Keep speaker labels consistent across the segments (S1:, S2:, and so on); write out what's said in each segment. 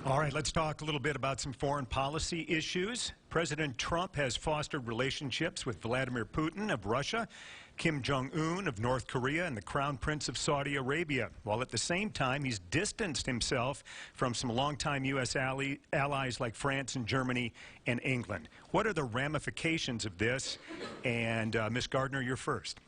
S1: All right, let's talk a little bit about some foreign policy issues. President Trump has fostered relationships with Vladimir Putin of Russia, Kim Jong-un of North Korea, and the Crown Prince of Saudi Arabia, while at the same time he's distanced himself from some longtime U.S. allies like France and Germany and England. What are the ramifications of this? And Ms. Gardner, you're first.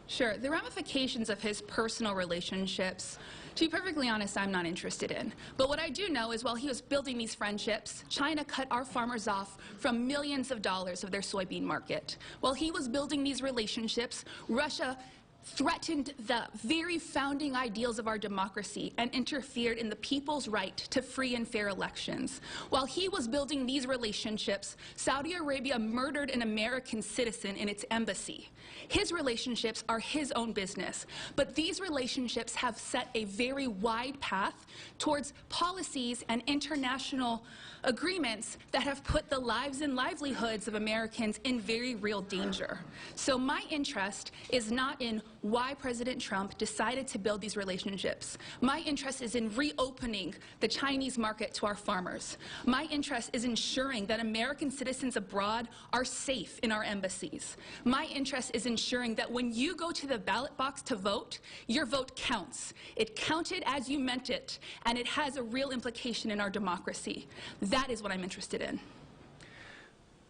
S2: Sure. The ramifications of his personal relationships, to be perfectly honest, I'm not interested in. But what I do know is while he was building these friendships, China cut our farmers off from millions of dollars of their soybean market. While he was building these relationships, Russia threatened the very founding ideals of our democracy and interfered in the people's right to free and fair elections. While he was building these relationships, Saudi Arabia murdered an American citizen in its embassy. His relationships are his own business, but these relationships have set a very wide path towards policies and international agreements that have put the lives and livelihoods of Americans in very real danger. So my interest is not in why President Trump decided to build these relationships. My interest is in reopening the Chinese market to our farmers. My interest is ensuring that American citizens abroad are safe in our embassies. My interest is ensuring that when you go to the ballot box to vote, your vote counts. It counted as you meant it, and it has a real implication in our democracy. That is what I'm interested in.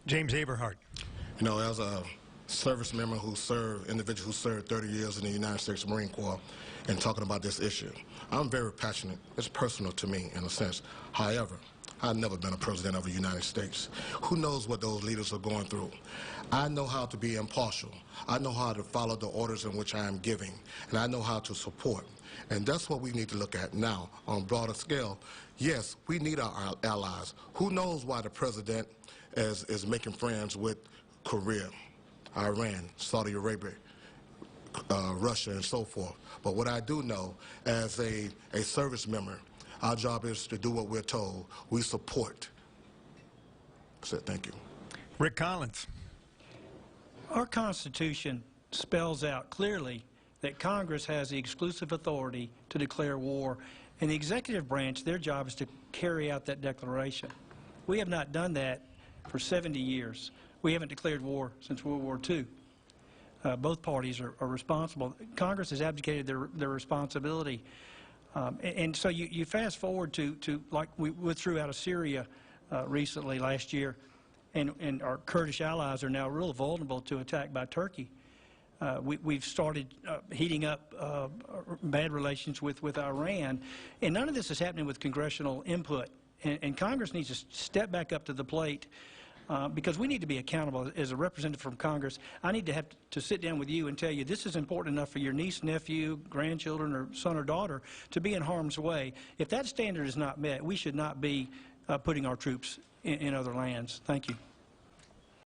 S1: James Averhart.
S3: You know, as a service member individual who served 30 years in the United States Marine Corps, and talking about this issue, I'm very passionate. It's personal to me in a sense. However, I've never been a president of the United States. Who knows what those leaders are going through? I know how to be impartial. I know how to follow the orders in which I am giving, and I know how to support. And that's what we need to look at now on a broader scale. Yes, we need our allies. Who knows why the president is making friends with Korea, Iran, Saudi Arabia, Russia, and so forth. But what I do know, as a service member, our job is to do what we're told. We support. That's it. Thank you.
S1: Rick Collins.
S4: Our Constitution spells out clearly that Congress has the exclusive authority to declare war, and the executive branch, their job is to carry out that declaration. We have not done that for 70 years. We haven't declared war since World War II. Both parties are responsible. Congress has abdicated their responsibility. And so you fast forward to like we withdrew out of Syria recently last year, and our Kurdish allies are now real vulnerable to attack by Turkey. We've started heating up bad relations with Iran, and none of this is happening with congressional input. And Congress needs to step back up to the plate. Because we need to be accountable. As a representative from Congress, I need to have to sit down with you and tell you this is important enough for your niece, nephew, grandchildren, or son or daughter to be in harm's way. If that standard is not met, we should not be putting our troops in other lands. Thank you.